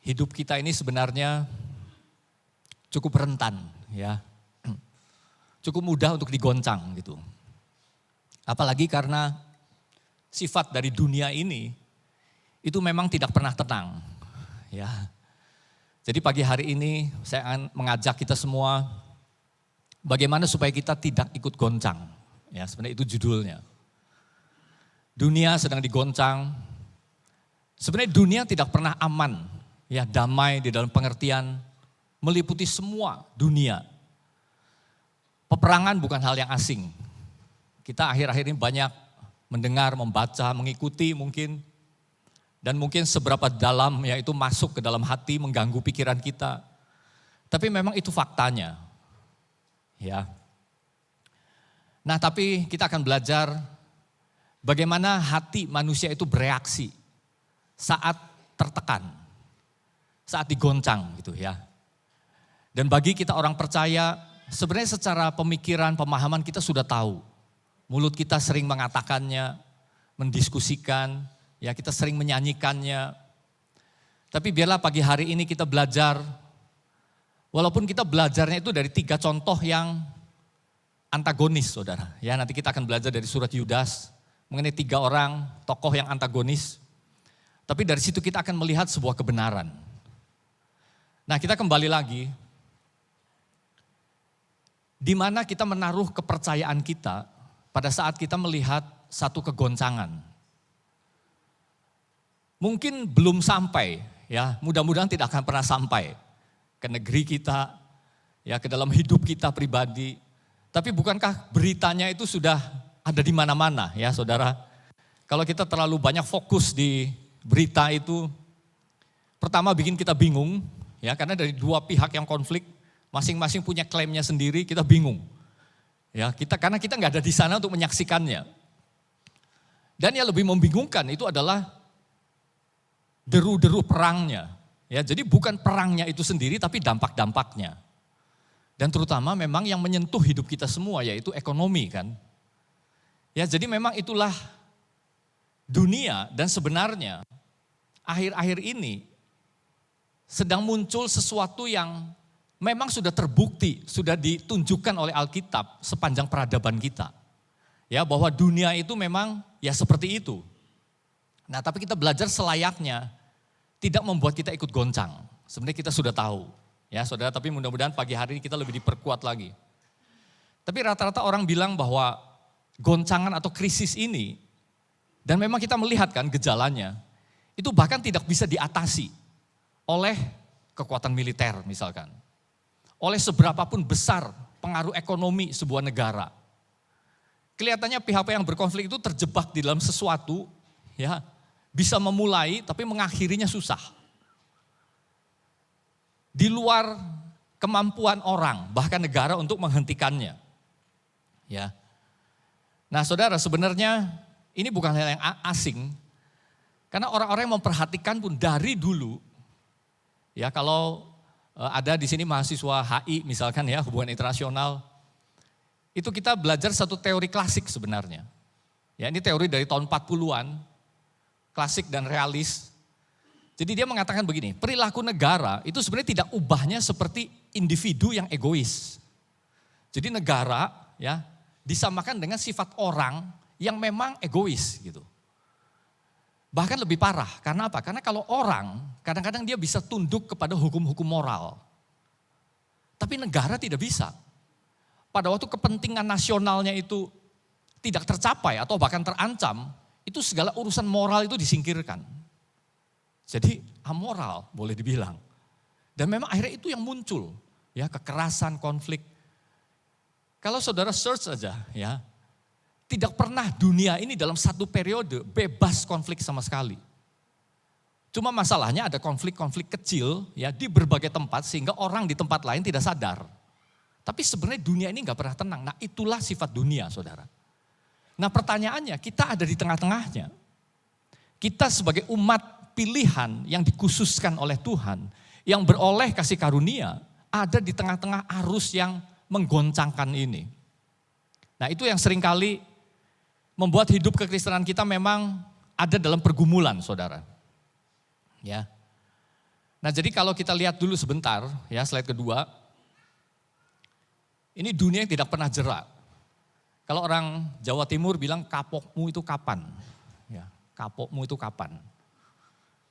hidup kita ini sebenarnya cukup rentan, ya. Cukup mudah untuk digoncang gitu. Apalagi karena sifat dari dunia ini itu memang tidak pernah tenang, ya. Jadi pagi hari ini saya akan mengajak kita semua bagaimana supaya kita tidak ikut goncang. Ya, sebenarnya itu judulnya. Dunia sedang digoncang. Sebenarnya dunia tidak pernah aman, ya, damai di dalam pengertian meliputi semua dunia. Peperangan bukan hal yang asing. Kita akhir-akhir ini banyak mendengar, membaca, mengikuti mungkin. Dan mungkin seberapa dalam ya itu masuk ke dalam hati, mengganggu pikiran kita. Tapi memang itu faktanya. Ya. Nah, tapi kita akan belajar bagaimana hati manusia itu bereaksi saat tertekan, saat digoncang gitu ya. Dan bagi kita orang percaya, sebenarnya secara pemikiran, pemahaman kita sudah tahu. Mulut kita sering mengatakannya, mendiskusikan, ya kita sering menyanyikannya. Tapi biarlah pagi hari ini kita belajar, walaupun kita belajarnya itu dari 3 contoh yang antagonis, saudara. Ya, nanti kita akan belajar dari surat Yudas mengenai 3 orang tokoh yang antagonis. Tapi dari situ kita akan melihat sebuah kebenaran. Nah, kita kembali lagi, di mana kita menaruh kepercayaan kita pada saat kita melihat satu kegoncangan. Mungkin belum sampai, ya, mudah-mudahan tidak akan pernah sampai ke negeri kita, ya, ke dalam hidup kita pribadi. Tapi bukankah beritanya itu sudah ada di mana-mana, ya, saudara? Kalau kita terlalu banyak fokus di berita itu, pertama bikin kita bingung, ya, karena dari 2 pihak yang konflik, masing-masing punya klaimnya sendiri, kita bingung. Ya, karena kita nggak ada di sana untuk menyaksikannya. Dan yang lebih membingungkan itu adalah deru-deru perangnya. Ya, jadi bukan perangnya itu sendiri tapi dampak-dampaknya. Dan terutama memang yang menyentuh hidup kita semua yaitu ekonomi kan. Ya, jadi memang itulah dunia dan sebenarnya akhir-akhir ini sedang muncul sesuatu yang memang sudah terbukti, sudah ditunjukkan oleh Alkitab sepanjang peradaban kita. Ya, bahwa dunia itu memang ya seperti itu. Nah, tapi kita belajar selayaknya tidak membuat kita ikut goncang. Sebenarnya kita sudah tahu, ya saudara, tapi mudah-mudahan pagi hari ini kita lebih diperkuat lagi. Tapi rata-rata orang bilang bahwa goncangan atau krisis ini, dan memang kita melihat kan gejalanya, itu bahkan tidak bisa diatasi oleh kekuatan militer misalkan. Oleh seberapapun besar pengaruh ekonomi sebuah negara. Kelihatannya pihak yang berkonflik itu terjebak di dalam sesuatu, ya, bisa memulai tapi mengakhirinya susah. Di luar kemampuan orang, bahkan negara untuk menghentikannya. Ya. Nah, saudara, sebenarnya ini bukan hal yang asing. Karena orang-orang yang memperhatikan pun dari dulu, ya, kalau ada di sini mahasiswa HI misalkan ya, hubungan internasional, itu kita belajar satu teori klasik sebenarnya. Ya, ini teori dari tahun 40-an, klasik dan realis. Jadi dia mengatakan begini, perilaku negara itu sebenarnya tidak ubahnya seperti individu yang egois. Jadi negara ya disamakan dengan sifat orang yang memang egois gitu. Bahkan lebih parah, karena apa? Karena kalau orang kadang-kadang dia bisa tunduk kepada hukum-hukum moral. Tapi negara tidak bisa. Pada waktu kepentingan nasionalnya itu tidak tercapai atau bahkan terancam, itu segala urusan moral itu disingkirkan. Jadi amoral boleh dibilang. Dan memang akhirnya itu yang muncul, ya, kekerasan, konflik. Kalau saudara search aja, ya, tidak pernah dunia ini dalam satu periode bebas konflik sama sekali. Cuma masalahnya ada konflik-konflik kecil ya di berbagai tempat sehingga orang di tempat lain tidak sadar. Tapi sebenarnya dunia ini nggak pernah tenang. Nah, itulah sifat dunia, saudara. Nah, pertanyaannya, kita ada di tengah-tengahnya. Kita sebagai umat pilihan yang dikhususkan oleh Tuhan, yang beroleh kasih karunia, ada di tengah-tengah arus yang menggoncangkan ini. Nah, itu yang seringkali membuat hidup kekristenan kita memang ada dalam pergumulan, saudara. Ya. Nah, jadi kalau kita lihat dulu sebentar, ya slide kedua, ini dunia yang tidak pernah jera. Kalau orang Jawa Timur bilang kapokmu itu kapan? Ya, kapokmu itu kapan?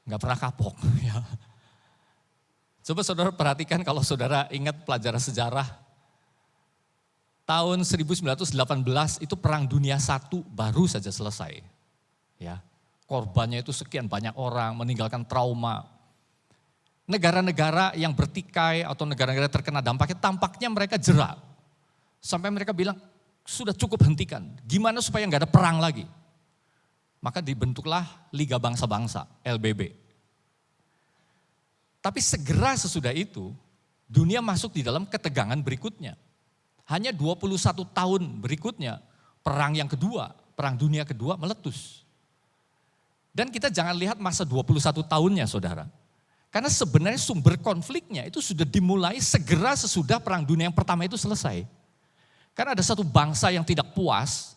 Enggak pernah kapok. Ya. Coba saudara perhatikan kalau saudara ingat pelajaran sejarah, tahun 1918 itu Perang Dunia I baru saja selesai. Ya, korbannya itu sekian banyak orang, meninggalkan trauma. Negara-negara yang bertikai atau negara-negara terkena dampaknya tampaknya mereka jera. Sampai mereka bilang, sudah cukup hentikan. Gimana supaya nggak ada perang lagi? Maka dibentuklah Liga Bangsa-Bangsa, LBB. Tapi segera sesudah itu, dunia masuk di dalam ketegangan berikutnya. Hanya 21 tahun berikutnya, perang yang kedua, Perang Dunia Kedua meletus. Dan kita jangan lihat masa 21 tahunnya saudara. Karena sebenarnya sumber konfliknya itu sudah dimulai segera sesudah Perang Dunia yang pertama itu selesai. Karena ada satu bangsa yang tidak puas,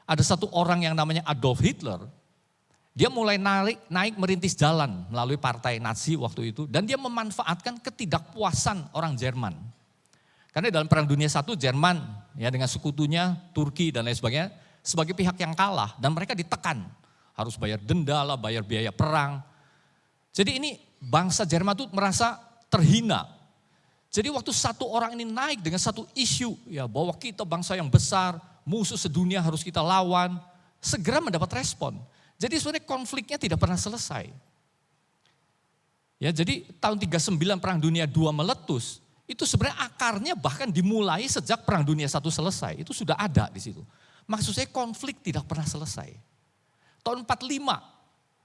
ada satu orang yang namanya Adolf Hitler, dia mulai naik merintis jalan melalui partai Nazi waktu itu, dan dia memanfaatkan ketidakpuasan orang Jerman. Karena dalam Perang Dunia I, Jerman ya dengan sekutunya, Turki dan lain sebagainya, sebagai pihak yang kalah dan mereka ditekan. Harus bayar denda lah, bayar biaya perang. Jadi ini bangsa Jerman itu merasa terhina. Jadi waktu satu orang ini naik dengan satu isu, ya bahwa kita bangsa yang besar, musuh sedunia harus kita lawan, segera mendapat respon. Jadi sebenarnya konfliknya tidak pernah selesai. Ya, jadi tahun 39 Perang Dunia II meletus, itu sebenarnya akarnya bahkan dimulai sejak Perang Dunia I selesai, itu sudah ada di situ. Maksud saya konflik tidak pernah selesai. Tahun 45,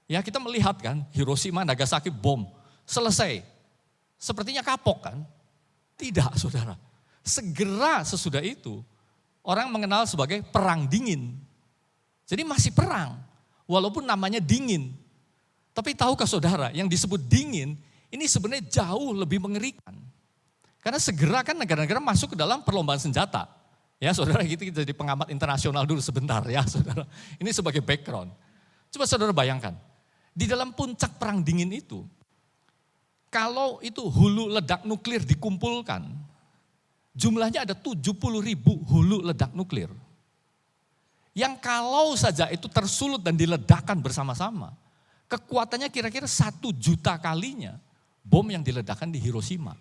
ya kita melihat kan Hiroshima, Nagasaki bom, selesai. Sepertinya kapok kan? Tidak saudara. Segera sesudah itu, orang mengenal sebagai perang dingin. Jadi masih perang, walaupun namanya dingin. Tapi tahukah saudara, yang disebut dingin, ini sebenarnya jauh lebih mengerikan. Karena segera kan negara-negara masuk ke dalam perlombaan senjata. Ya saudara, kita jadi pengamat internasional dulu sebentar ya saudara. Ini sebagai background. Coba saudara bayangkan, di dalam puncak perang dingin itu, kalau itu hulu ledak nuklir dikumpulkan, jumlahnya ada 70.000 hulu ledak nuklir. Yang kalau saja itu tersulut dan diledakkan bersama-sama, kekuatannya kira-kira 1 juta kalinya bom yang diledakkan di Hiroshima.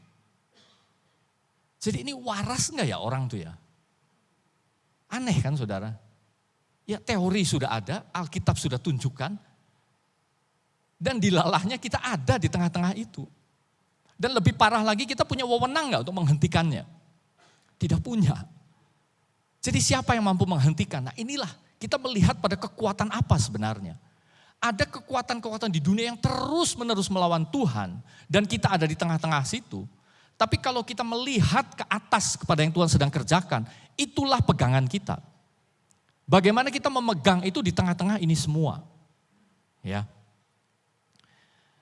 Jadi ini waras enggak ya orang tuh ya? Aneh kan saudara? Ya teori sudah ada, Alkitab sudah tunjukkan, dan dilalahnya kita ada di tengah-tengah itu. Dan lebih parah lagi kita punya wewenang enggak untuk menghentikannya? Tidak punya. Jadi siapa yang mampu menghentikan? Nah inilah kita melihat pada kekuatan apa sebenarnya. Ada kekuatan-kekuatan di dunia yang terus-menerus melawan Tuhan dan kita ada di tengah-tengah situ. Tapi kalau kita melihat ke atas kepada yang Tuhan sedang kerjakan, itulah pegangan kita. Bagaimana kita memegang itu di tengah-tengah ini semua. Ya.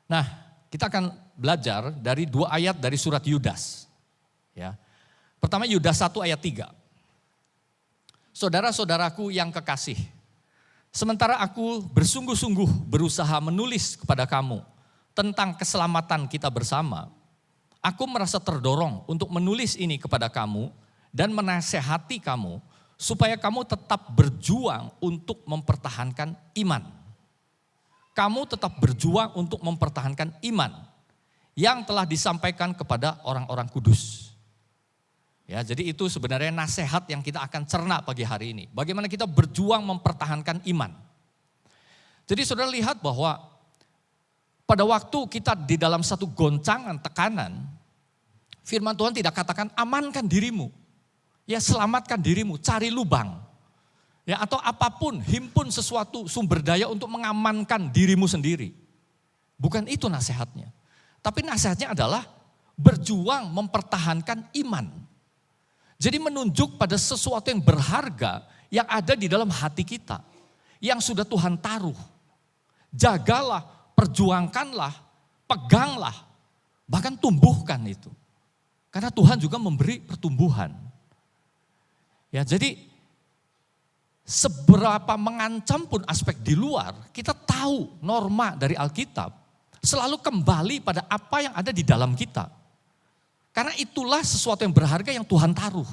Nah, kita akan belajar dari 2 ayat dari surat Yudas. Ya. Pertama Yudas 1 ayat 3. Saudara-saudaraku yang kekasih, sementara aku bersungguh-sungguh berusaha menulis kepada kamu tentang keselamatan kita bersama, aku merasa terdorong untuk menulis ini kepada kamu dan menasehati kamu supaya kamu tetap berjuang untuk mempertahankan iman. Kamu tetap berjuang untuk mempertahankan iman yang telah disampaikan kepada orang-orang kudus. Ya, jadi itu sebenarnya nasihat yang kita akan cerna pagi hari ini. Bagaimana kita berjuang mempertahankan iman. Jadi saudara lihat bahwa pada waktu kita di dalam satu goncangan, tekanan, firman Tuhan tidak katakan amankan dirimu. Ya selamatkan dirimu, cari lubang. Ya atau apapun, himpun sesuatu sumber daya untuk mengamankan dirimu sendiri. Bukan itu nasihatnya. Tapi nasihatnya adalah berjuang mempertahankan iman. Jadi menunjuk pada sesuatu yang berharga yang ada di dalam hati kita. Yang sudah Tuhan taruh. Jagalah, perjuangkanlah, peganglah, bahkan tumbuhkan itu. Karena Tuhan juga memberi pertumbuhan. Ya, jadi seberapa mengancam pun aspek di luar, kita tahu norma dari Alkitab selalu kembali pada apa yang ada di dalam kita. Karena itulah sesuatu yang berharga yang Tuhan taruh.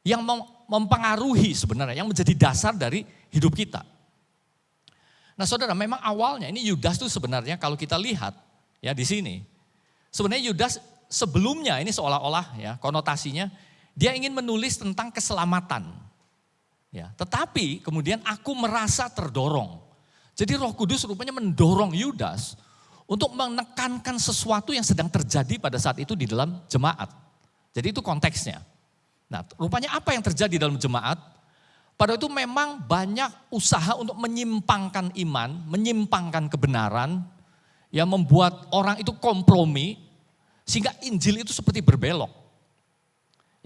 Yang mempengaruhi sebenarnya, yang menjadi dasar dari hidup kita. Nah saudara, memang awalnya ini Yudas itu sebenarnya kalau kita lihat ya di sini. Sebenarnya Yudas sebelumnya ini seolah-olah ya konotasinya dia ingin menulis tentang keselamatan. Ya, tetapi kemudian aku merasa terdorong. Jadi Roh Kudus rupanya mendorong Yudas untuk menekankan sesuatu yang sedang terjadi pada saat itu di dalam jemaat. Jadi itu konteksnya. Nah, rupanya apa yang terjadi dalam jemaat? Pada itu memang banyak usaha untuk menyimpangkan iman, menyimpangkan kebenaran, yang membuat orang itu kompromi, sehingga Injil itu seperti berbelok.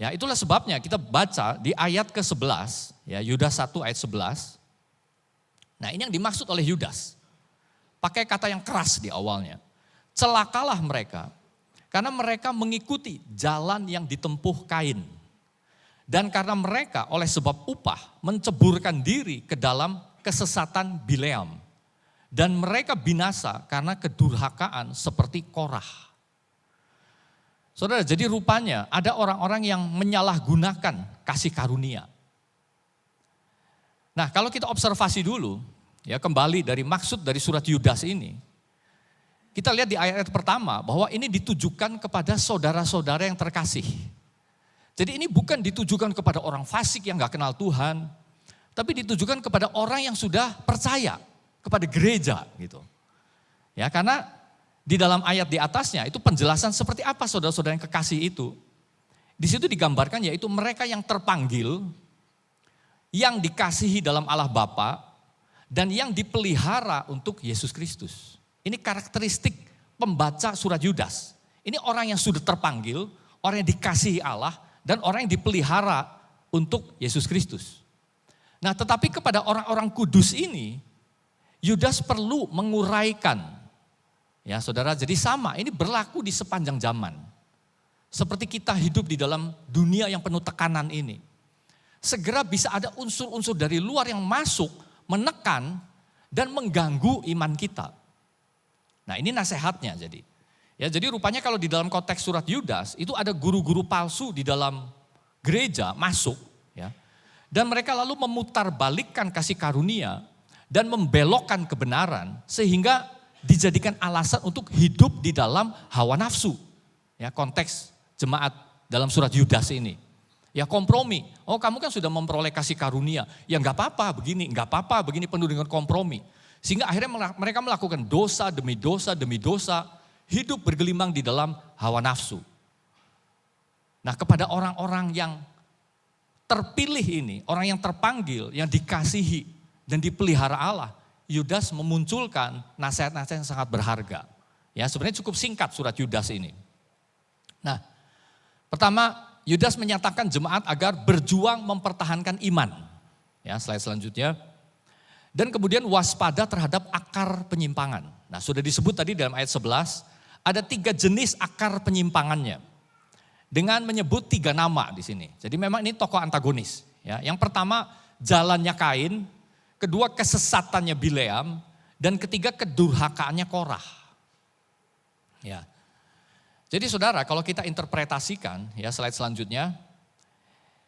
Ya, itulah sebabnya kita baca di ayat ke-11, ya Yudas 1 ayat 11. Nah, ini yang dimaksud oleh Yudas. Pakai kata yang keras di awalnya. Celakalah mereka, karena mereka mengikuti jalan yang ditempuh Kain. Dan karena mereka oleh sebab upah menceburkan diri ke dalam kesesatan Bileam. Dan mereka binasa karena kedurhakaan seperti Korah. Saudara, jadi rupanya ada orang-orang yang menyalahgunakan kasih karunia. Nah, kalau kita observasi dulu, ya kembali dari maksud dari surat Yudas ini, kita lihat di ayat pertama bahwa ini ditujukan kepada saudara-saudara yang terkasih. Jadi ini bukan ditujukan kepada orang fasik yang gak kenal Tuhan, tapi ditujukan kepada orang yang sudah percaya, kepada gereja gitu. Ya, karena di dalam ayat di atasnya itu penjelasan seperti apa saudara-saudara yang kekasih itu. Di situ digambarkan yaitu mereka yang terpanggil, yang dikasihi dalam Allah Bapa, dan yang dipelihara untuk Yesus Kristus. Ini karakteristik pembaca surat Yudas. Ini orang yang sudah terpanggil, orang yang dikasihi Allah, dan orang yang dipelihara untuk Yesus Kristus. Nah, tetapi kepada orang-orang kudus ini, Yudas perlu menguraikan. Ya saudara, jadi sama, ini berlaku di sepanjang zaman. Seperti kita hidup di dalam dunia yang penuh tekanan ini. Segera bisa ada unsur-unsur dari luar yang masuk, menekan, dan mengganggu iman kita. Nah ini nasihatnya jadi. Ya, jadi rupanya kalau di dalam konteks surat Yudas itu ada guru-guru palsu di dalam gereja masuk, ya, dan mereka lalu memutarbalikkan kasih karunia dan membelokkan kebenaran sehingga dijadikan alasan untuk hidup di dalam hawa nafsu. Ya, konteks jemaat dalam surat Yudas ini. Ya kompromi, oh kamu kan sudah memperoleh kasih karunia, ya nggak apa-apa begini, nggak apa-apa begini, penuh dengan kompromi. Sehingga akhirnya mereka melakukan dosa demi dosa demi dosa, hidup bergelimang di dalam hawa nafsu. Nah kepada orang-orang yang terpilih ini, orang yang terpanggil, yang dikasihi dan dipelihara Allah, Yudas memunculkan nasihat-nasihat yang sangat berharga. Ya sebenarnya cukup singkat surat Yudas ini. Nah pertama Yudas menyatakan jemaat agar berjuang mempertahankan iman. Ya slide selanjutnya. Dan kemudian waspada terhadap akar penyimpangan. Nah sudah disebut tadi dalam ayat 11, ada 3 jenis akar penyimpangannya. Dengan menyebut 3 nama di sini. Jadi memang ini tokoh antagonis. Ya. Yang pertama jalannya Kain, kedua kesesatannya Bileam, dan ketiga kedurhakaannya Korah. Ya. Jadi saudara kalau kita interpretasikan ya slide selanjutnya,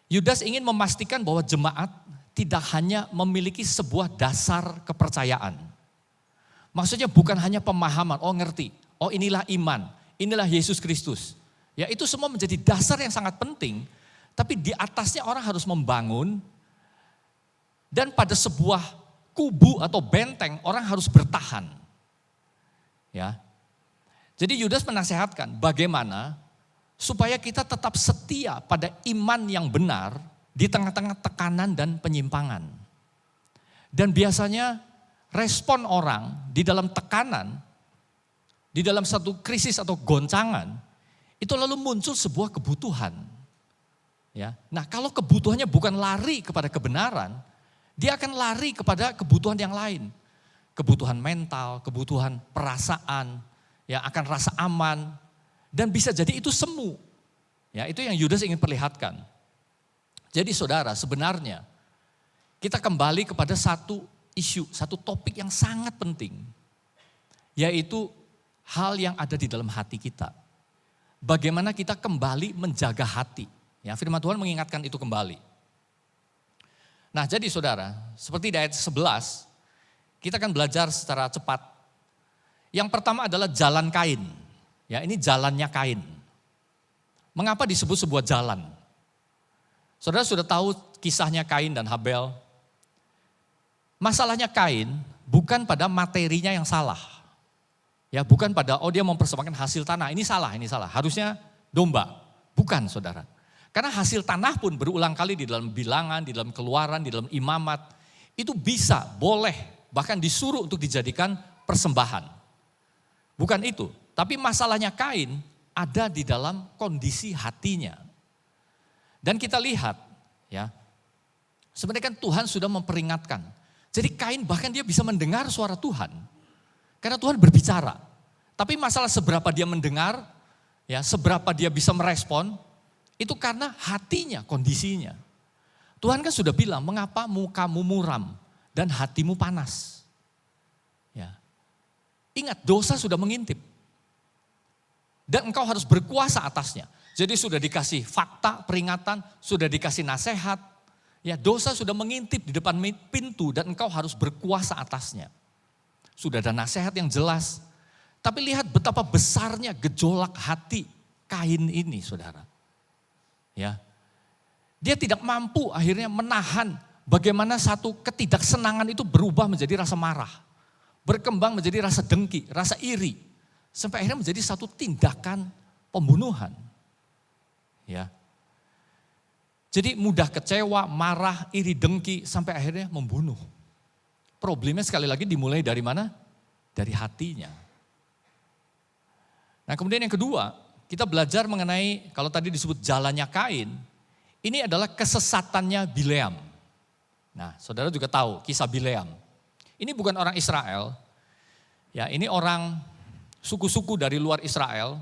Yudas ingin memastikan bahwa jemaat tidak hanya memiliki sebuah dasar kepercayaan. Maksudnya bukan hanya pemahaman, oh ngerti, oh inilah iman, inilah Yesus Kristus. Ya itu semua menjadi dasar yang sangat penting, tapi di atasnya orang harus membangun, dan pada sebuah kubu atau benteng orang harus bertahan. Ya. Jadi Yudas menasehatkan bagaimana supaya kita tetap setia pada iman yang benar di tengah-tengah tekanan dan penyimpangan. Dan biasanya respon orang di dalam tekanan, di dalam satu krisis atau goncangan, itu lalu muncul sebuah kebutuhan. Ya. Nah kalau kebutuhannya bukan lari kepada kebenaran, dia akan lari kepada kebutuhan yang lain. Kebutuhan mental, kebutuhan perasaan, ya akan rasa aman, dan bisa jadi itu semu. Ya, itu yang Yudas ingin perlihatkan. Jadi saudara, sebenarnya kita kembali kepada satu isu, satu topik yang sangat penting. yaitu hal yang ada di dalam hati kita. Bagaimana kita kembali menjaga hati. Ya, firman Tuhan mengingatkan itu kembali. Nah, jadi saudara, seperti di ayat 11, kita akan belajar secara cepat. Yang pertama adalah jalan Kain. Ya, ini jalannya Kain. Mengapa disebut sebuah jalan? Saudara sudah tahu kisahnya Kain dan Habel. Masalahnya Kain bukan pada materinya yang salah. Ya, bukan pada dia mempersembahkan hasil tanah, ini salah. Harusnya domba. Bukan, saudara. Karena hasil tanah pun berulang kali di dalam bilangan, di dalam keluaran, di dalam imamat. Itu bisa, boleh, bahkan disuruh untuk dijadikan persembahan. Bukan itu. Tapi masalahnya Kain ada di dalam kondisi hatinya. Dan kita lihat, ya, sebenarnya kan Tuhan sudah memperingatkan. Jadi Kain bahkan dia bisa mendengar suara Tuhan. Karena Tuhan berbicara. Tapi masalah seberapa dia mendengar, ya, seberapa dia bisa merespon, itu karena hatinya, kondisinya. Tuhan kan sudah bilang, mengapa mukamu muram dan hatimu panas. Ya. Ingat, dosa sudah mengintip. Dan engkau harus berkuasa atasnya. Jadi sudah dikasih fakta, peringatan, sudah dikasih nasihat. Ya, dosa sudah mengintip di depan pintu dan engkau harus berkuasa atasnya. Sudah ada nasihat yang jelas. Tapi lihat betapa besarnya gejolak hati Kain ini, saudara. Ya, dia tidak mampu akhirnya menahan bagaimana satu ketidaksenangan itu berubah menjadi rasa marah. Berkembang menjadi rasa dengki, rasa iri. Sampai akhirnya menjadi satu tindakan pembunuhan. Ya. Jadi mudah kecewa, marah, iri, dengki, sampai akhirnya membunuh. Problemnya sekali lagi dimulai dari mana? Dari hatinya. Nah, kemudian yang kedua, kita belajar mengenai, kalau tadi disebut jalannya Kain, ini adalah kesesatannya Bileam. Nah, saudara juga tahu kisah Bileam. Ini bukan orang Israel, ya, ini orang suku-suku dari luar Israel.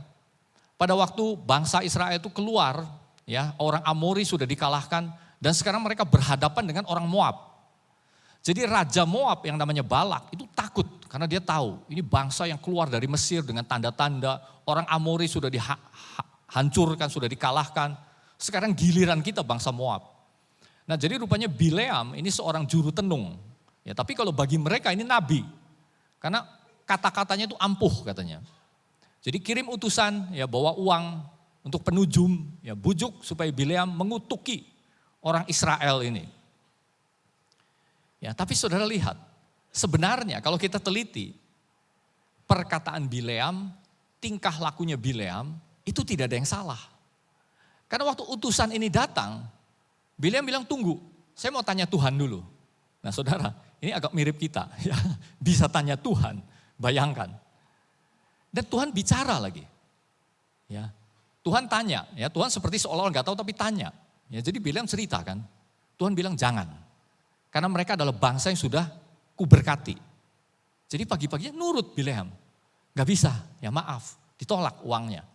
Pada waktu bangsa Israel itu keluar, ya, orang Amori sudah dikalahkan dan sekarang mereka berhadapan dengan orang Moab. Jadi raja Moab yang namanya Balak itu takut karena dia tahu ini bangsa yang keluar dari Mesir dengan tanda-tanda, orang Amori sudah dihancurkan, sudah dikalahkan. Sekarang giliran kita bangsa Moab. Nah, jadi rupanya Bileam ini seorang juru tenung. Ya, tapi kalau bagi mereka ini nabi. Karena kata-katanya itu ampuh katanya. Jadi kirim utusan, ya, bawa uang untuk penujum, ya, bujuk supaya Bileam mengutuki orang Israel ini. Ya, tapi saudara lihat, sebenarnya kalau kita teliti perkataan Bileam, tingkah lakunya Bileam itu tidak ada yang salah. Karena waktu utusan ini datang, Bileam bilang tunggu, saya mau tanya Tuhan dulu. Nah, saudara, ini agak mirip kita, ya, bisa tanya Tuhan. Bayangkan. Dan Tuhan bicara lagi. Ya. Tuhan tanya, ya, Tuhan seperti seolah-olah enggak tahu tapi tanya. Ya, jadi Bileam cerita kan. Tuhan bilang jangan. Karena mereka adalah bangsa yang sudah kuberkati. Jadi pagi-paginya nurut Bileam. Enggak bisa, ya maaf, ditolak uangnya.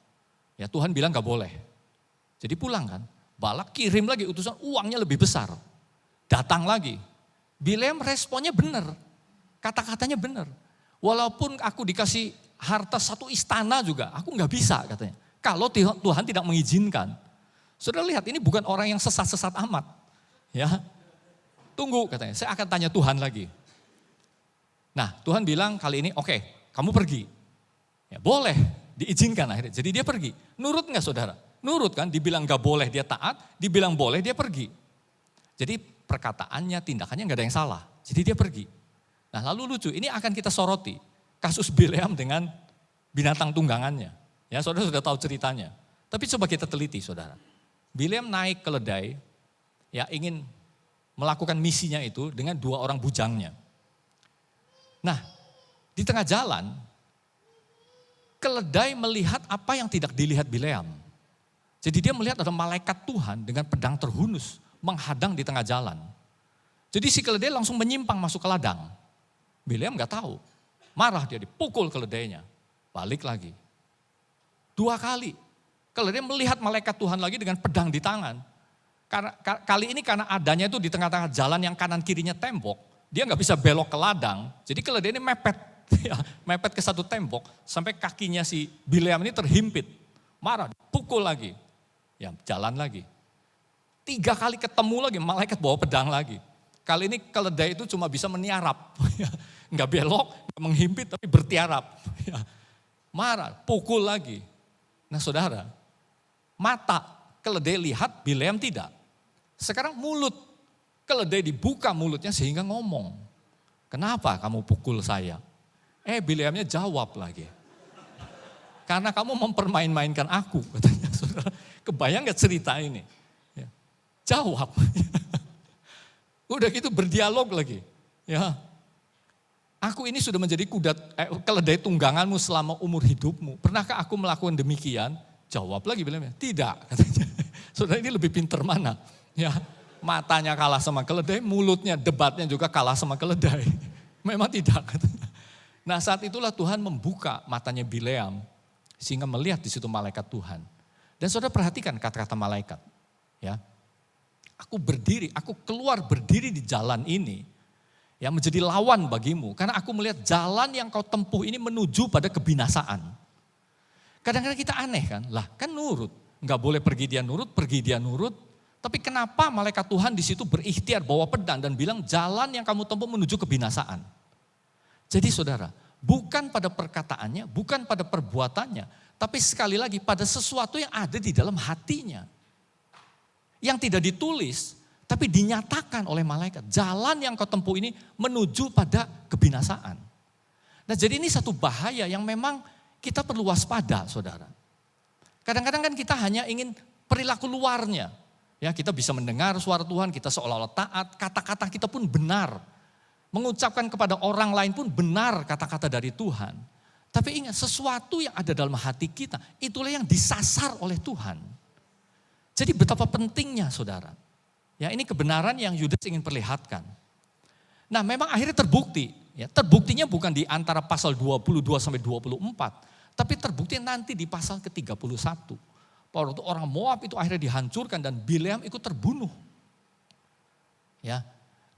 Ya, Tuhan bilang enggak boleh. Jadi pulang kan. Balak kirim lagi utusan, uangnya lebih besar. Datang lagi. Bileam responnya benar. Kata-katanya benar. Walaupun aku dikasih harta satu istana juga, aku nggak bisa katanya. Kalau Tuhan tidak mengizinkan. Saudara lihat, ini bukan orang yang sesat-sesat amat. Ya, tunggu katanya, saya akan tanya Tuhan lagi. Nah, Tuhan bilang kali ini, oke, kamu pergi. Ya, boleh, diizinkan akhirnya. Jadi dia pergi. Nurut nggak saudara? Nurut kan, dibilang nggak boleh dia taat, dibilang boleh dia pergi. Jadi perkataannya, tindakannya nggak ada yang salah. Jadi dia pergi. Nah, lalu lucu, ini akan kita soroti kasus Bileam dengan binatang tunggangannya. Ya, saudara sudah tahu ceritanya. Tapi coba kita teliti, saudara. Bileam naik keledai, ya, ingin melakukan misinya itu dengan 2 orang bujangnya. Nah, di tengah jalan, keledai melihat apa yang tidak dilihat Bileam. Jadi dia melihat ada malaikat Tuhan dengan pedang terhunus menghadang di tengah jalan. Jadi si keledai langsung menyimpang masuk ke ladang. Bileam nggak tahu, marah dia, dipukul keledainya, balik lagi. 2 kali, keledai melihat malaikat Tuhan lagi dengan pedang di tangan. Karena kali ini karena adanya itu di tengah-tengah jalan yang kanan kirinya tembok, dia nggak bisa belok ke ladang, jadi keledai ini mepet Ya, mepet ke satu tembok sampai kakinya si Bileam ini terhimpit. Marah, pukul lagi. Ya, jalan lagi. 3 kali ketemu lagi, malaikat bawa pedang lagi. Kali ini keledai itu cuma bisa meniarap. Enggak belok, enggak menghimpit, tapi bertiarap. Ya, marah, pukul lagi. Nah saudara, mata keledai lihat, Bileam tidak. Sekarang mulut, keledai dibuka mulutnya sehingga ngomong. Kenapa kamu pukul saya? Bileamnya jawab lagi. Karena kamu mempermain-mainkan aku, katanya saudara. Kebayang gak cerita ini? Ya. Jawab. Udah gitu berdialog lagi. Ya. Aku ini sudah menjadi keledai tungganganmu selama umur hidupmu. Pernahkah aku melakukan demikian? Jawab lagi Bileamnya. Tidak, katanya. Saudara ini lebih pintar mana? Ya. Matanya kalah sama keledai, mulutnya, debatnya juga kalah sama keledai. Memang tidak, katanya. Nah saat itulah Tuhan membuka matanya Bileam sehingga melihat di situ malaikat Tuhan. Dan saudara perhatikan kata-kata malaikat. Ya, aku keluar berdiri di jalan ini yang menjadi lawan bagimu. Karena aku melihat jalan yang kau tempuh ini menuju pada kebinasaan. Kadang-kadang kita aneh kan, lah kan nurut. Enggak boleh pergi dia nurut. Tapi kenapa malaikat Tuhan di situ berikhtiar bawa pedang dan bilang jalan yang kamu tempuh menuju kebinasaan. Jadi saudara, bukan pada perkataannya, bukan pada perbuatannya, tapi sekali lagi pada sesuatu yang ada di dalam hatinya. Yang tidak ditulis, tapi dinyatakan oleh malaikat. Jalan yang kau tempuh ini menuju pada kebinasaan. Nah jadi ini satu bahaya yang memang kita perlu waspada saudara. Kadang-kadang kan kita hanya ingin perilaku luarnya. Ya kita bisa mendengar suara Tuhan, kita seolah-olah taat, kata-kata kita pun benar. Mengucapkan kepada orang lain pun benar kata-kata dari Tuhan. Tapi ingat sesuatu yang ada dalam hati kita, itulah yang disasar oleh Tuhan. Jadi betapa pentingnya saudara. Ya ini kebenaran yang Yudas ingin perlihatkan. Nah memang akhirnya terbukti. Ya, terbuktinya bukan di antara pasal 22 sampai 24. Tapi terbukti nanti di pasal ke-31. Pada waktu orang Moab itu akhirnya dihancurkan dan Bileam ikut terbunuh. Ya.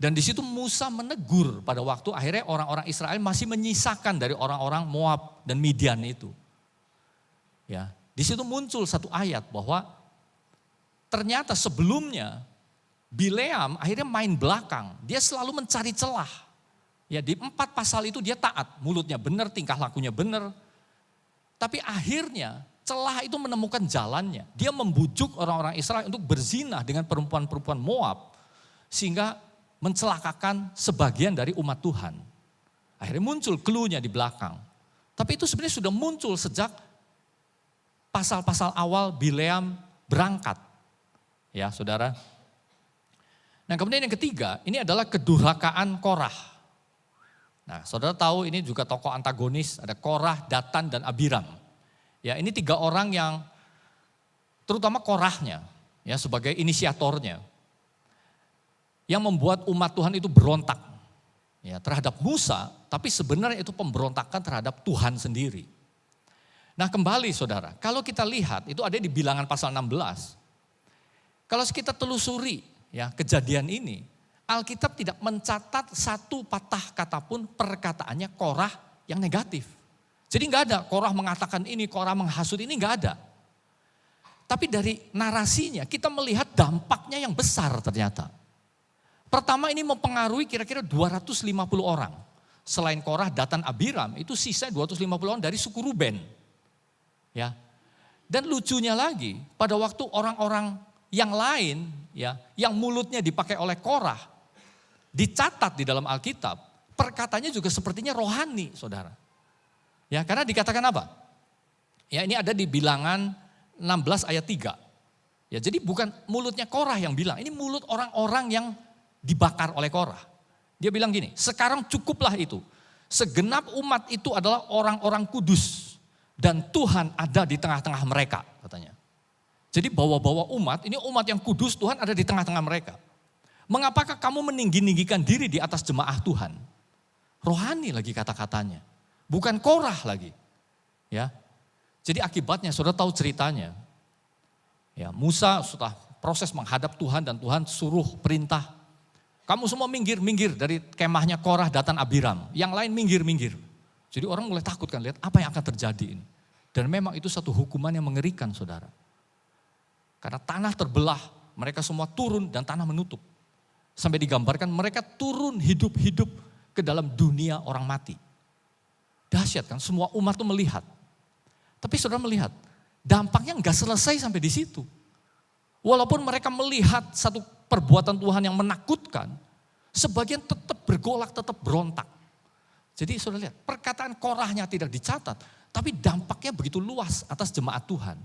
Dan di situ Musa menegur pada waktu akhirnya orang-orang Israel masih menyisakan dari orang-orang Moab dan Midian itu. Ya, di situ muncul satu ayat bahwa ternyata sebelumnya Bileam akhirnya main belakang. Dia selalu mencari celah. Ya di 4 pasal itu dia taat, mulutnya benar, tingkah lakunya benar. Tapi akhirnya celah itu menemukan jalannya. Dia membujuk orang-orang Israel untuk berzina dengan perempuan-perempuan Moab. Sehingga mencelakakan sebagian dari umat Tuhan. Akhirnya muncul clue-nya di belakang. Tapi itu sebenarnya sudah muncul sejak pasal-pasal awal Bileam berangkat. Ya saudara. Nah kemudian yang ketiga, ini adalah kedurhakaan Korah. Nah saudara tahu ini juga tokoh antagonis, ada Korah, Datan, dan Abiram. Ya ini 3 orang yang terutama Korahnya ya sebagai inisiatornya. Yang membuat umat Tuhan itu berontak ya, terhadap Musa, tapi sebenarnya itu pemberontakan terhadap Tuhan sendiri. Nah kembali saudara, kalau kita lihat itu ada di Bilangan pasal 16. Kalau kita telusuri ya kejadian ini, Alkitab tidak mencatat satu patah kata pun perkataannya Korah yang negatif. Jadi nggak ada Korah mengatakan ini, Korah menghasut ini, nggak ada. Tapi dari narasinya kita melihat dampaknya yang besar ternyata. Pertama ini mempengaruhi kira-kira 250 orang. Selain Korah, Datan, Abiram, itu sisa 250 orang dari suku Ruben. Ya. Dan lucunya lagi, pada waktu orang-orang yang lain, ya, yang mulutnya dipakai oleh Korah, dicatat di dalam Alkitab, perkataannya juga sepertinya rohani, saudara. Ya, karena dikatakan apa? Ya, ini ada di Bilangan 16 ayat 3. Ya, jadi bukan mulutnya Korah yang bilang, ini mulut orang-orang yang dibakar oleh Korah. Dia bilang gini, sekarang cukuplah itu. Segenap umat itu adalah orang-orang kudus. Dan Tuhan ada di tengah-tengah mereka, katanya. Jadi bawa-bawa umat, ini umat yang kudus, Tuhan ada di tengah-tengah mereka. Mengapakah kamu meninggi-ninggikan diri di atas jemaah Tuhan? Rohani lagi kata-katanya. Bukan Korah lagi. Ya. Jadi akibatnya, saudara tahu ceritanya. Ya, Musa setelah proses menghadap Tuhan dan Tuhan suruh perintah. Kamu semua minggir dari kemahnya Korah, Datan, Abiram. Yang lain minggir. Jadi orang mulai takut kan, lihat apa yang akan terjadi ini. Dan memang itu satu hukuman yang mengerikan saudara. Karena tanah terbelah, mereka semua turun dan tanah menutup. Sampai digambarkan mereka turun hidup-hidup ke dalam dunia orang mati. Dahsyat kan, semua umat tuh melihat. Tapi saudara melihat, dampaknya enggak selesai sampai di situ. Walaupun mereka melihat satu perbuatan Tuhan yang menakutkan, sebagian tetap bergolak, tetap berontak. Jadi saudara lihat, perkataan Korahnya tidak dicatat, tapi dampaknya begitu luas atas jemaat Tuhan.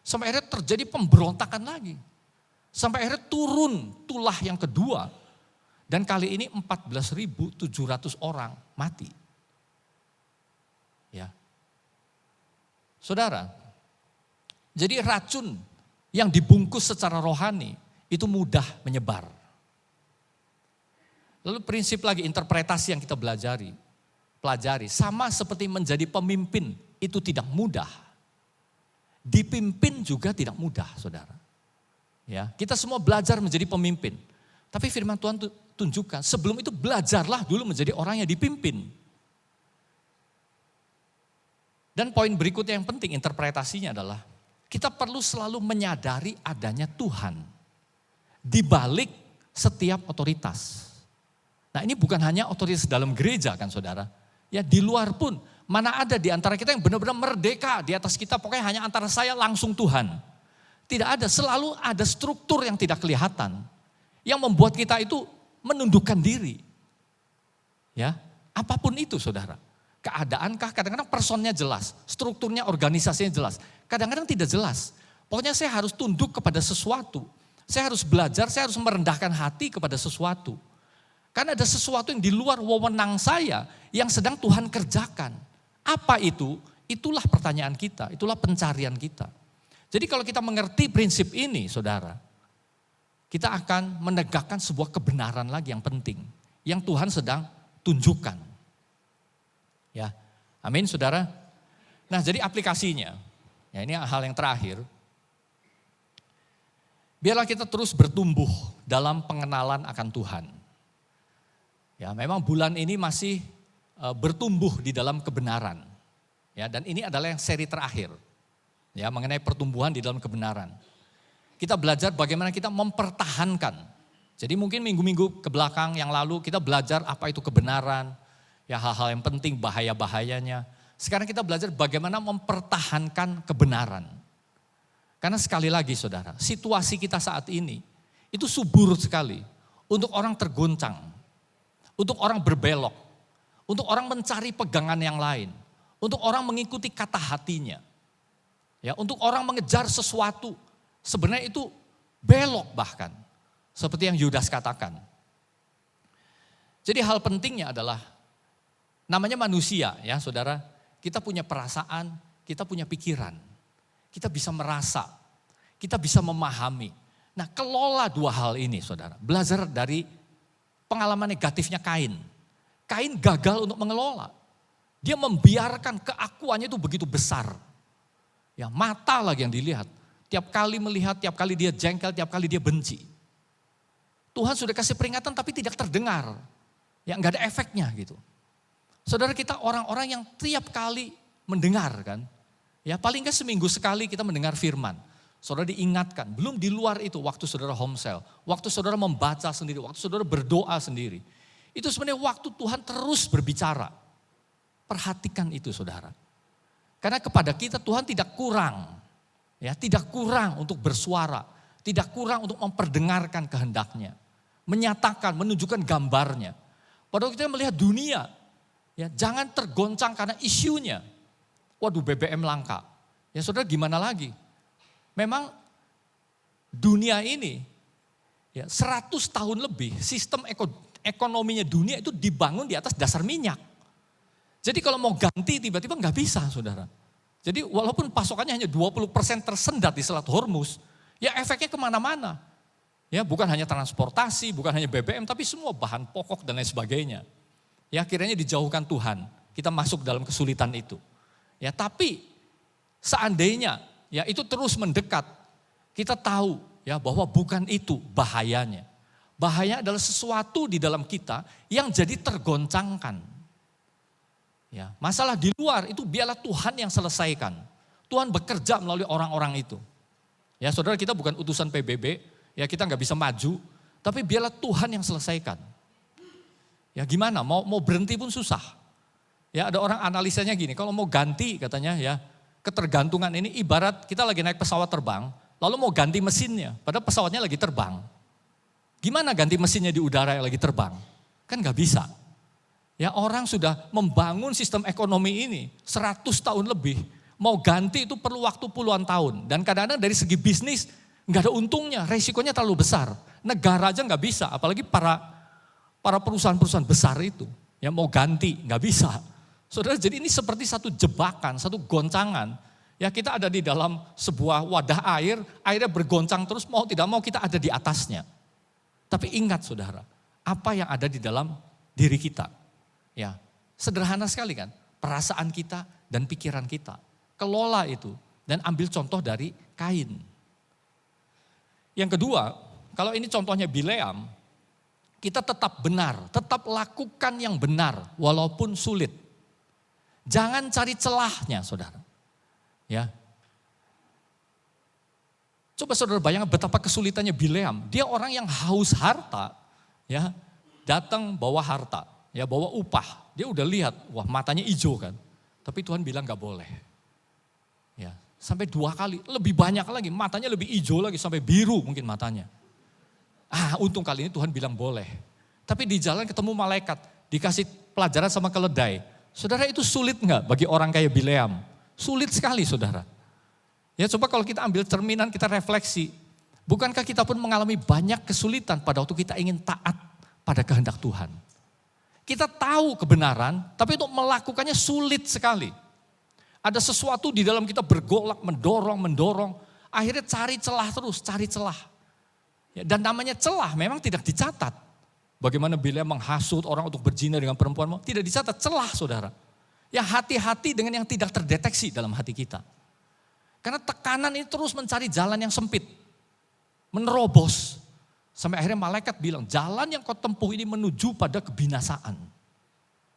Sampai akhirnya terjadi pemberontakan lagi. Sampai akhirnya turun tulah yang kedua. Dan kali ini 14.700 orang mati. Ya. Saudara, jadi racun yang dibungkus secara rohani itu mudah menyebar. Lalu prinsip lagi interpretasi yang kita pelajari sama seperti menjadi pemimpin itu tidak mudah. Dipimpin juga tidak mudah, saudara. Ya, kita semua belajar menjadi pemimpin. Tapi firman Tuhan tunjukkan, sebelum itu belajarlah dulu menjadi orang yang dipimpin. Dan poin berikutnya yang penting interpretasinya adalah, kita perlu selalu menyadari adanya Tuhan di balik setiap otoritas. Nah ini bukan hanya otoritas dalam gereja kan saudara. Ya di luar pun, mana ada di antara kita yang benar-benar merdeka di atas kita, pokoknya hanya antara saya langsung Tuhan. Tidak ada, selalu ada struktur yang tidak kelihatan. Yang membuat kita itu menundukkan diri. Ya, apapun itu saudara. Keadaankah, kadang-kadang personnya jelas, strukturnya, organisasinya jelas. Kadang-kadang tidak jelas. Pokoknya saya harus tunduk kepada sesuatu. Saya harus belajar, saya harus merendahkan hati kepada sesuatu. Karena ada sesuatu yang di luar wewenang saya yang sedang Tuhan kerjakan. Apa itu? Itulah pertanyaan kita, itulah pencarian kita. Jadi kalau kita mengerti prinsip ini saudara, kita akan menegakkan sebuah kebenaran lagi yang penting. Yang Tuhan sedang tunjukkan. Ya, amin saudara. Nah jadi aplikasinya, ya ini hal yang terakhir. Biarlah kita terus bertumbuh dalam pengenalan akan Tuhan. Ya memang bulan ini masih bertumbuh di dalam kebenaran. Ya dan ini adalah yang seri terakhir. Ya mengenai pertumbuhan di dalam kebenaran. Kita belajar bagaimana kita mempertahankan. Jadi mungkin minggu-minggu ke belakang yang lalu kita belajar apa itu kebenaran. Ya hal-hal yang penting, bahaya-bahayanya. Sekarang kita belajar bagaimana mempertahankan kebenaran. Karena sekali lagi saudara, situasi kita saat ini itu subur sekali. Untuk orang tergoncang, untuk orang berbelok, untuk orang mencari pegangan yang lain, untuk orang mengikuti kata hatinya. Ya, untuk orang mengejar sesuatu, sebenarnya itu belok bahkan. Seperti yang Yudas katakan. Jadi hal pentingnya adalah, namanya manusia ya saudara, kita punya perasaan, kita punya pikiran. Kita bisa merasa, kita bisa memahami. Nah kelola dua hal ini saudara. Belajar dari pengalaman negatifnya Kain. Kain gagal untuk mengelola. Dia membiarkan keakuannya itu begitu besar. Ya mata lagi yang dilihat. Tiap kali melihat, tiap kali dia jengkel, tiap kali dia benci. Tuhan sudah kasih peringatan tapi tidak terdengar. Ya enggak ada efeknya gitu. Saudara kita orang-orang yang tiap kali mendengar kan. Ya paling enggak seminggu sekali kita mendengar firman. Saudara diingatkan, belum di luar itu waktu saudara homesel. Waktu saudara membaca sendiri, waktu saudara berdoa sendiri. Itu sebenarnya waktu Tuhan terus berbicara. Perhatikan itu saudara. Karena kepada kita Tuhan tidak kurang. Ya, tidak kurang untuk bersuara. Tidak kurang untuk memperdengarkan kehendaknya. Menyatakan, menunjukkan gambarnya. Padahal kita melihat dunia. Ya, jangan tergoncang karena isunya. Waduh BBM langka. Ya saudara gimana lagi? Memang dunia ini ya 100 tahun lebih sistem ekonominya dunia itu dibangun di atas dasar minyak. Jadi kalau mau ganti tiba-tiba nggak bisa saudara. Jadi walaupun pasokannya hanya 20% tersendat di Selat Hormuz, ya efeknya kemana-mana. Ya bukan hanya transportasi, bukan hanya BBM, tapi semua bahan pokok dan lain sebagainya. Ya akhirnya dijauhkan Tuhan, kita masuk dalam kesulitan itu. Ya tapi seandainya ya itu terus mendekat, kita tahu ya bahwa bukan itu bahayanya. Bahaya adalah sesuatu di dalam kita yang jadi tergoncangkan. Ya, masalah di luar itu biarlah Tuhan yang selesaikan. Tuhan bekerja melalui orang-orang itu. Ya, saudara, kita bukan utusan PBB, ya kita nggak bisa maju, tapi biarlah Tuhan yang selesaikan. Ya gimana, mau berhenti pun susah. Ya ada orang analisanya gini, kalau mau ganti katanya ya, ketergantungan ini ibarat kita lagi naik pesawat terbang, lalu mau ganti mesinnya, padahal pesawatnya lagi terbang. Gimana ganti mesinnya di udara yang lagi terbang? Kan nggak bisa. Ya orang sudah membangun sistem ekonomi ini 100 tahun lebih, mau ganti itu perlu waktu puluhan tahun. Dan kadang-kadang dari segi bisnis nggak ada untungnya, resikonya terlalu besar. Negara aja nggak bisa, apalagi para perusahaan-perusahaan besar itu. Ya mau ganti, nggak bisa. Saudara, jadi ini seperti satu jebakan, satu goncangan. Ya kita ada di dalam sebuah wadah air, airnya bergoncang terus, mau tidak mau kita ada di atasnya. Tapi ingat saudara, apa yang ada di dalam diri kita. Ya, sederhana sekali kan, perasaan kita dan pikiran kita. Kelola itu dan ambil contoh dari Kain. Yang kedua, kalau ini contohnya Bileam, kita tetap benar, tetap lakukan yang benar walaupun sulit. Jangan cari celahnya saudara. Ya. Coba saudara bayangkan betapa kesulitannya Bileam. Dia orang yang haus harta, ya, datang bawa harta. Ya bawa upah, dia udah lihat, wah matanya hijau kan. Tapi Tuhan bilang gak boleh. Ya, sampai 2 kali, lebih banyak lagi, matanya lebih hijau lagi, sampai biru mungkin matanya. Untung kali ini Tuhan bilang boleh. Tapi di jalan ketemu malaikat, dikasih pelajaran sama keledai. Saudara itu sulit gak bagi orang kayak Bileam? Sulit sekali saudara. Ya coba kalau kita ambil cerminan, kita refleksi. Bukankah kita pun mengalami banyak kesulitan pada waktu kita ingin taat pada kehendak Tuhan? Kita tahu kebenaran, tapi untuk melakukannya sulit sekali. Ada sesuatu di dalam kita bergolak, mendorong. Akhirnya cari celah terus, cari celah. Ya, dan namanya celah memang tidak dicatat. Bagaimana Bileam menghasut orang untuk berzina dengan perempuan, tidak dicatat celah saudara. Ya hati-hati dengan yang tidak terdeteksi dalam hati kita. Karena tekanan ini terus mencari jalan yang sempit. Menerobos. Sampai akhirnya malaikat bilang, jalan yang kau tempuh ini menuju pada kebinasaan.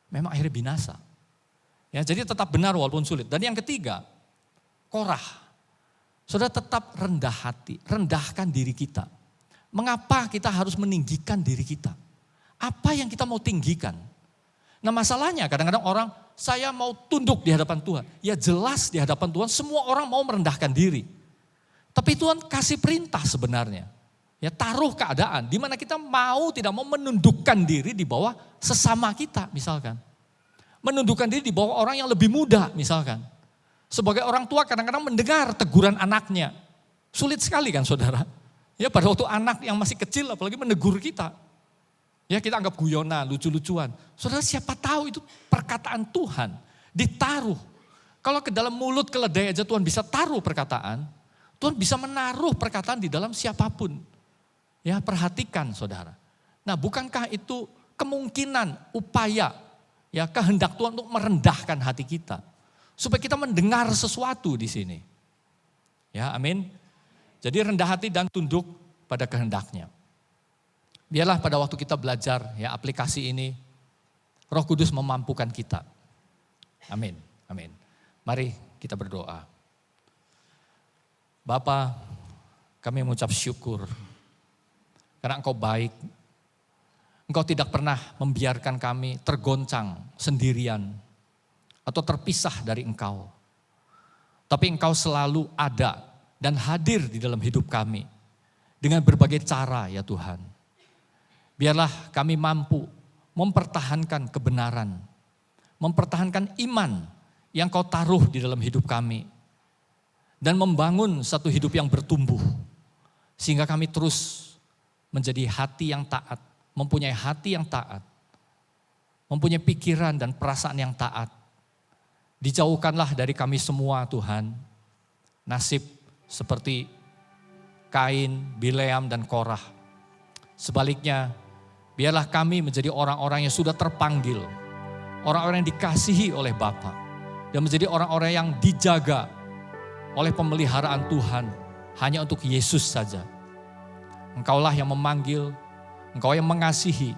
Memang akhirnya binasa. Ya, jadi tetap benar walaupun sulit. Dan yang ketiga, Korah. Saudara tetap rendah hati, rendahkan diri kita. Mengapa kita harus meninggikan diri kita? Apa yang kita mau tinggikan? Nah masalahnya kadang-kadang orang, saya mau tunduk di hadapan Tuhan. Ya jelas di hadapan Tuhan semua orang mau merendahkan diri. Tapi Tuhan kasih perintah sebenarnya. Ya taruh keadaan di mana kita mau tidak mau menundukkan diri di bawah sesama kita misalkan. Menundukkan diri di bawah orang yang lebih muda misalkan. Sebagai orang tua kadang-kadang mendengar teguran anaknya. Sulit sekali kan saudara. Ya pada waktu anak yang masih kecil apalagi menegur kita. Ya kita anggap guyonan, lucu-lucuan. Saudara siapa tahu itu perkataan Tuhan ditaruh. Kalau ke dalam mulut keledai aja Tuhan bisa taruh perkataan. Tuhan bisa menaruh perkataan di dalam siapapun. Ya perhatikan saudara. Nah bukankah itu kemungkinan upaya ya kehendak Tuhan untuk merendahkan hati kita. Supaya kita mendengar sesuatu di sini. Ya amin. Jadi rendah hati dan tunduk pada kehendaknya. Biarlah pada waktu kita belajar ya aplikasi ini. Roh Kudus memampukan kita. Amin. Amin. Mari kita berdoa. Bapa, kami mengucap syukur. Karena Engkau baik, Engkau tidak pernah membiarkan kami tergoncang sendirian atau terpisah dari Engkau. Tapi Engkau selalu ada dan hadir di dalam hidup kami dengan berbagai cara ya Tuhan. Biarlah kami mampu mempertahankan kebenaran, mempertahankan iman yang Kau taruh di dalam hidup kami dan membangun satu hidup yang bertumbuh sehingga kami terus menjadi hati yang taat, mempunyai hati yang taat, mempunyai pikiran dan perasaan yang taat. Dijauhkanlah dari kami semua Tuhan, nasib seperti Kain, Bileam dan Korah. Sebaliknya, biarlah kami menjadi orang-orang yang sudah terpanggil, orang-orang yang dikasihi oleh Bapa, dan menjadi orang-orang yang dijaga oleh pemeliharaan Tuhan hanya untuk Yesus saja. Engkaulah yang memanggil, Engkau yang mengasihi,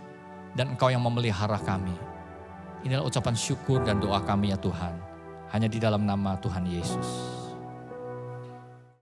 dan Engkau yang memelihara kami. Inilah ucapan syukur dan doa kami ya Tuhan. Hanya di dalam nama Tuhan Yesus.